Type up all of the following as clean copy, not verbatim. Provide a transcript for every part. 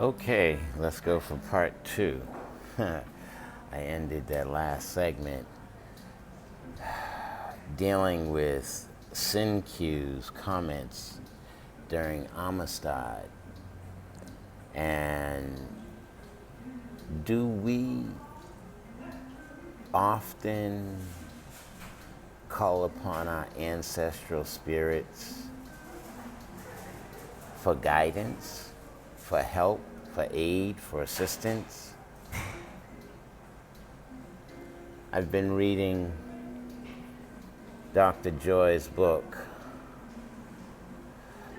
Okay, let's go for part two. I ended that last segment dealing with sin cues, comments during Amistad. And do we often call upon our ancestral spirits for guidance, for help, for aid, for assistance? I've been reading Dr. Joy's book,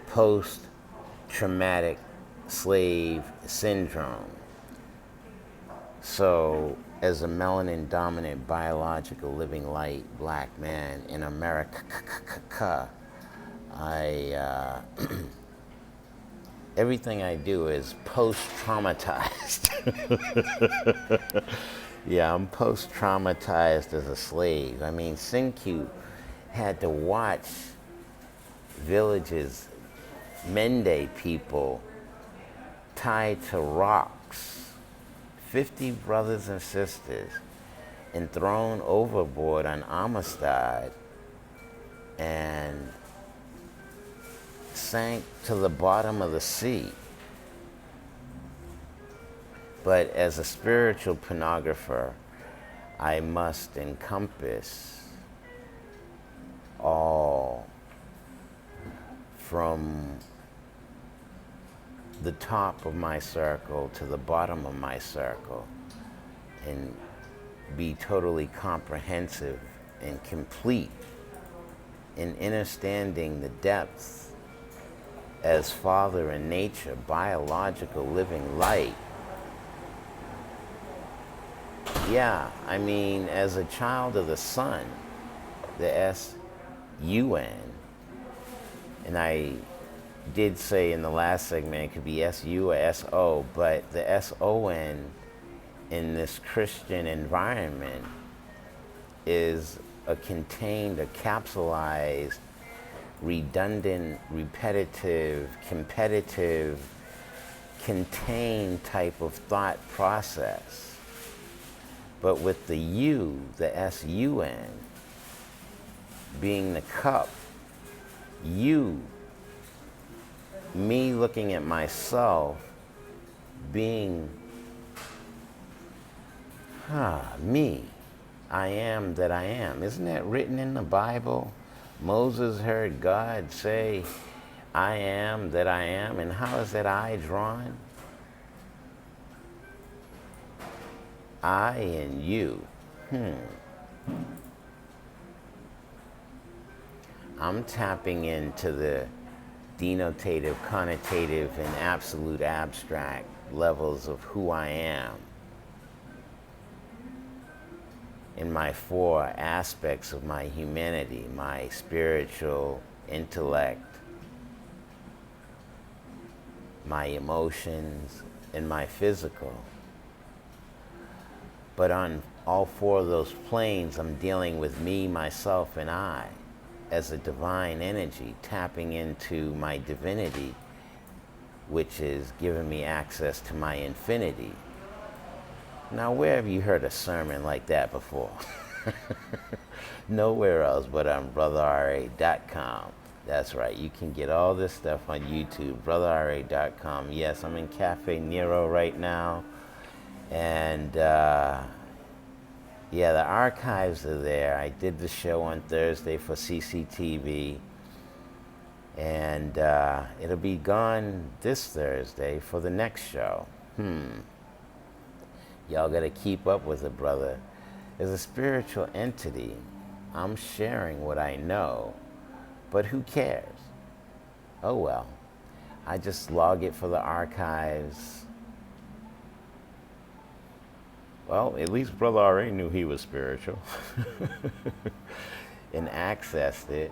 Post-Traumatic Slave Syndrome. So, as a melanin-dominant biological living light black man in America, everything I do is post-traumatized. Yeah, I'm post-traumatized as a slave. I mean, Sinkyu had to watch villages, Mende people, tied to rocks, 50 brothers and sisters, and thrown overboard on Amistad and sank to the bottom of the sea. But as a spiritual pornographer, I must encompass all from the top of my circle to the bottom of my circle and be totally comprehensive and complete in understanding the depth as Father in nature, biological living light. Yeah, I mean, as a child of the sun, the S-U-N, and I did say in the last segment it could be S-U or S-O, but the S-O-N in this Christian environment is a contained, a capsulized, redundant, repetitive, competitive, contained type of thought process. But with the U, the S-U-N, being the cup, you, me looking at myself, being, me, I am that I am. Isn't that written in the Bible? Moses heard God say, I am that I am. And how is that I drawn? I and you. I'm tapping into the denotative, connotative, and absolute abstract levels of who I am in my four aspects of my humanity, my spiritual intellect, my emotions, and my physical. But on all four of those planes, I'm dealing with me, myself, and I as a divine energy, tapping into my divinity, which is giving me access to my infinity. Now, where have you heard a sermon like that before? Nowhere else but on brotherra.com. That's right, you can get all this stuff on YouTube, brotherra.com. Yes, I'm in Cafe Nero right now. And yeah, the archives are there. I did the show on Thursday for CCTV. And it'll be gone this Thursday for the next show. Y'all gotta keep up with it, brother. As a spiritual entity, I'm sharing what I know, but who cares? Oh well. I just log it for the archives. Well, at least Brother R.A. knew he was spiritual and accessed it.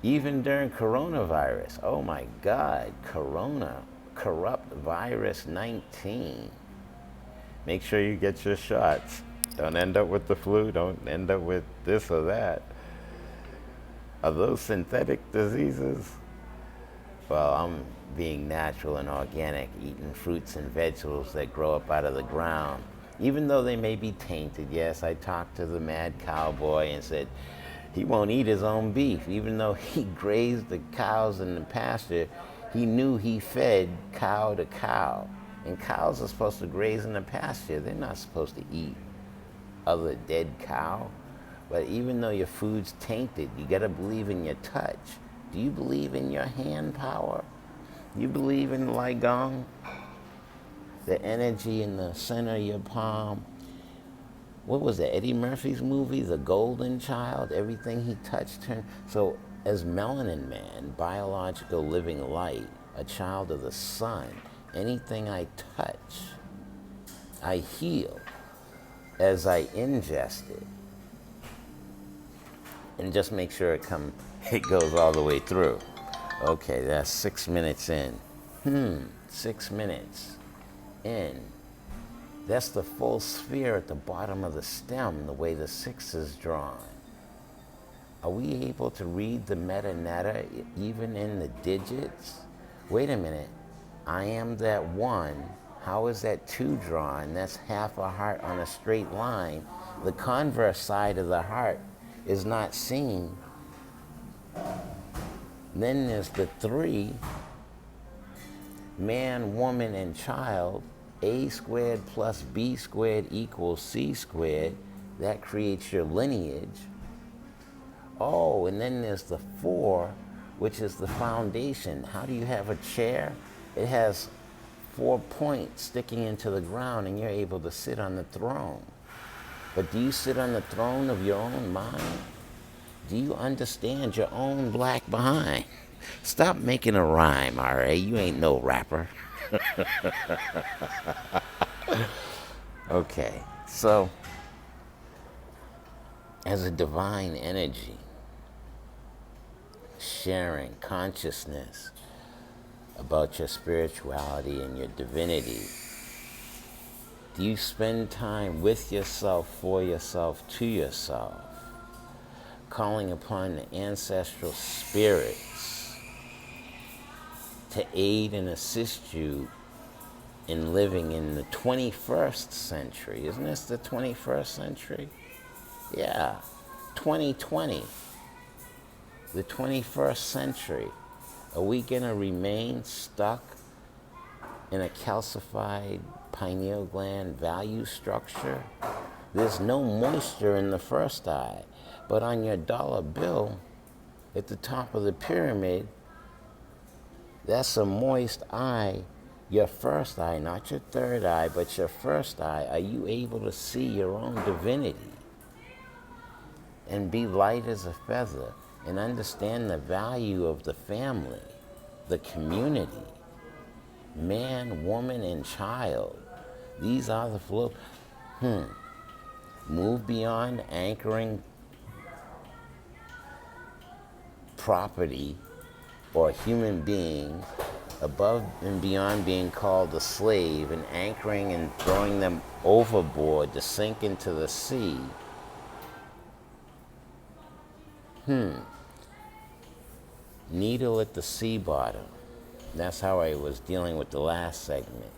Even during coronavirus. Oh my God, corona, corrupt virus 19. Make sure you get your shots. Don't end up with the flu. Don't end up with this or that. Are those synthetic diseases? Well, I'm being natural and organic, eating fruits and vegetables that grow up out of the ground. Even though they may be tainted, yes, I talked to the mad cowboy and said he won't eat his own beef. Even though he grazed the cows in the pasture, he knew he fed cow to cow. And cows are supposed to graze in the pasture. They're not supposed to eat other dead cow. But even though your food's tainted, you gotta believe in your touch. Do you believe in your hand power? You believe in Ligong? The energy in the center of your palm. What was it, Eddie Murphy's movie, The Golden Child? Everything he touched turned. So as melanin man, biological living light, a child of the sun, anything I touch, I heal as I ingest it. And just make sure it goes all the way through. Okay, that's 6 minutes in. 6 minutes in. That's the full sphere at the bottom of the stem, the way the 6 is drawn. Are we able to read the meta-netta even in the digits? Wait a minute, I am that 1. How is that 2 drawn? That's half a heart on a straight line. The converse side of the heart is not seen. Then there's the 3, man, woman, and child. A squared plus B squared equals C squared. That creates your lineage. Oh, and then there's the 4, which is the foundation. How do you have a chair? It has 4 points sticking into the ground and you're able to sit on the throne. But do you sit on the throne of your own mind? Do you understand your own black behind? Stop making a rhyme, R.A. You ain't no rapper. Okay, so as a divine energy, sharing consciousness about your spirituality and your divinity, do you spend time with yourself, for yourself, to yourself, calling upon the ancestral spirits to aid and assist you in living in the 21st century? Isn't this the 21st century? Yeah, 2020, the 21st century. Are we gonna remain stuck in a calcified pineal gland value structure? There's no moisture in the first eye, but on your dollar bill at the top of the pyramid, that's a moist eye. Your first eye, not your third eye, but your first eye. Are you able to see your own divinity and be light as a feather and understand the value of the family, the community, man, woman, and child? These are the flow. Move beyond anchoring property or human beings, above and beyond being called a slave, and anchoring and throwing them overboard to sink into the sea. Needle at the sea bottom. That's how I was dealing with the last segment.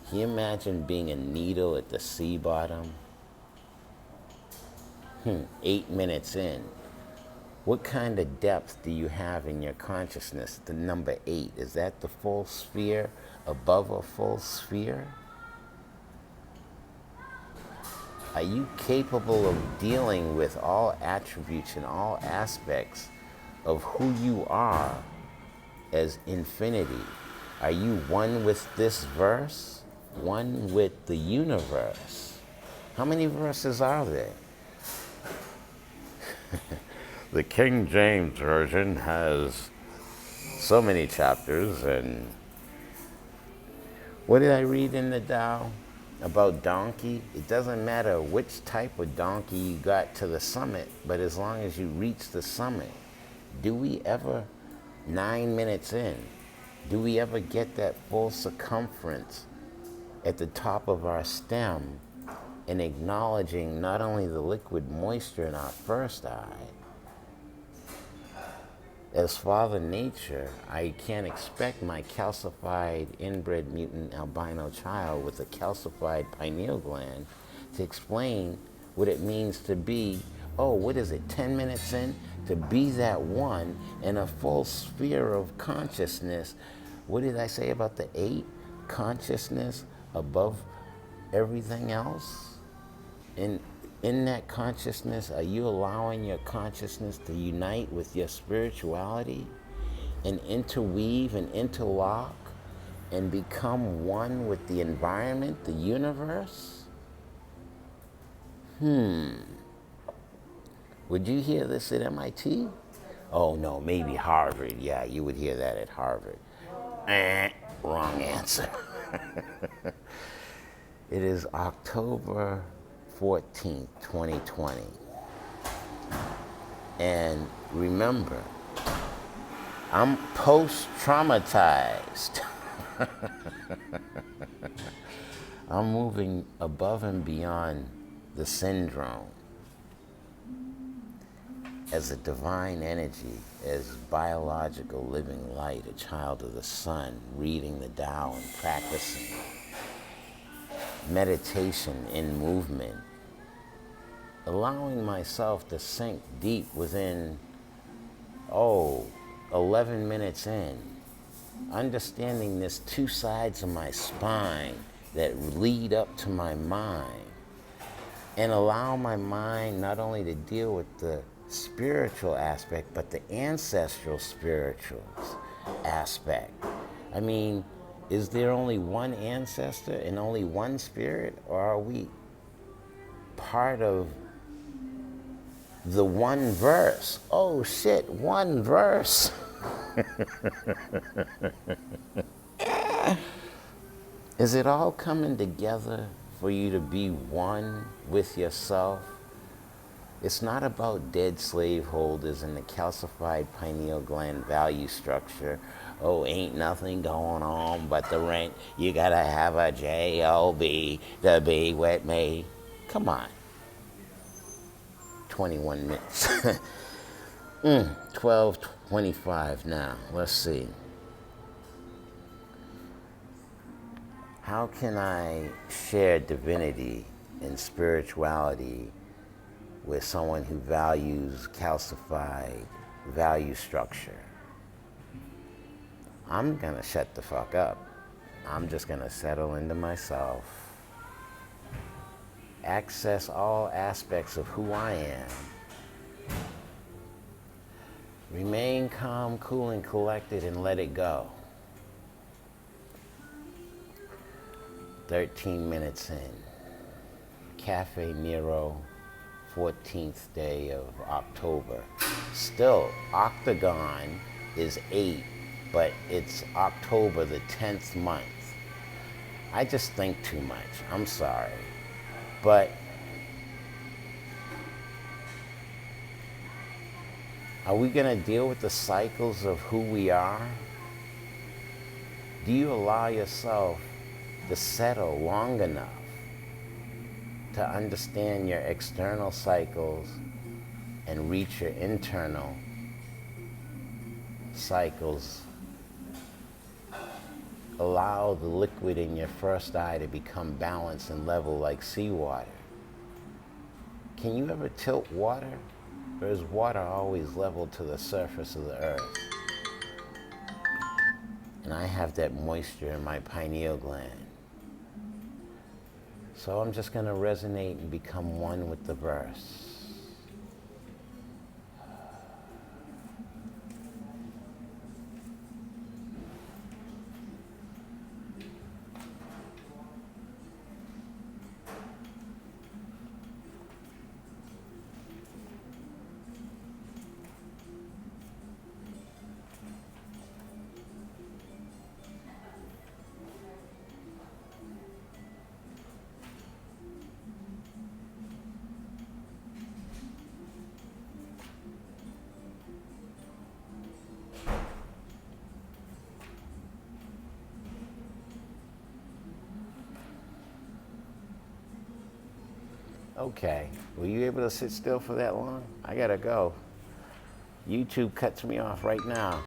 Can you imagine being a needle at the sea bottom? 8 minutes in. What kind of depth do you have in your consciousness? The number 8, is that the full sphere above a full sphere? Are you capable of dealing with all attributes and all aspects of who you are as infinity? Are you one with this verse? One with the universe? How many verses are there? The King James Version has so many chapters, and what did I read in the Tao about donkey? It doesn't matter which type of donkey you got to the summit, but as long as you reach the summit, do we ever, 9 minutes in, do we ever get that full circumference at the top of our stem and acknowledging not only the liquid moisture in our first eye, as Father Nature, I can't expect my calcified inbred mutant albino child with a calcified pineal gland to explain what it means to be, oh, what is it, 10 minutes in? To be that one in a full sphere of consciousness. What did I say about the 8? Consciousness above everything else? And in that consciousness, are you allowing your consciousness to unite with your spirituality and interweave and interlock and become one with the environment, the universe? Would you hear this at MIT? Oh no, maybe Harvard. Yeah, you would hear that at Harvard. Wrong answer. It is October 14th, 2020. And remember, I'm post-traumatized. I'm moving above and beyond the syndrome as a divine energy, as biological living light, a child of the sun, reading the Tao and practicing meditation in movement, allowing myself to sink deep within, 11 minutes in, understanding there's 2 sides of my spine that lead up to my mind, and allow my mind not only to deal with the spiritual aspect, but the ancestral spirituals aspect. I mean, is there only one ancestor and only one spirit, or are we part of the one verse? Oh shit, one verse. Is it all coming together for you to be one with yourself? It's not about dead slaveholders and the calcified pineal gland value structure. Oh, ain't nothing going on but the rent. You gotta have a J-O-B to be with me. Come on. 21 minutes. 12:25 now. Let's see. How can I share divinity and spirituality with someone who values calcified value structure? I'm gonna shut the fuck up. I'm just gonna settle into myself, access all aspects of who I am, remain calm, cool, and collected, and let it go. 13 minutes in. Cafe Nero, 14th day of October. Still, Octagon is 8, but it's October, the 10th month. I just think too much. I'm sorry. But are we going to deal with the cycles of who we are? Do you allow yourself to settle long enough to understand your external cycles and reach your internal cycles? Allow the liquid in your first eye to become balanced and level like seawater. Can you ever tilt water? Or is water always level to the surface of the earth? And I have that moisture in my pineal gland. So I'm just going to resonate and become one with the verse. Okay, were you able to sit still for that long? I gotta go. YouTube cuts me off right now.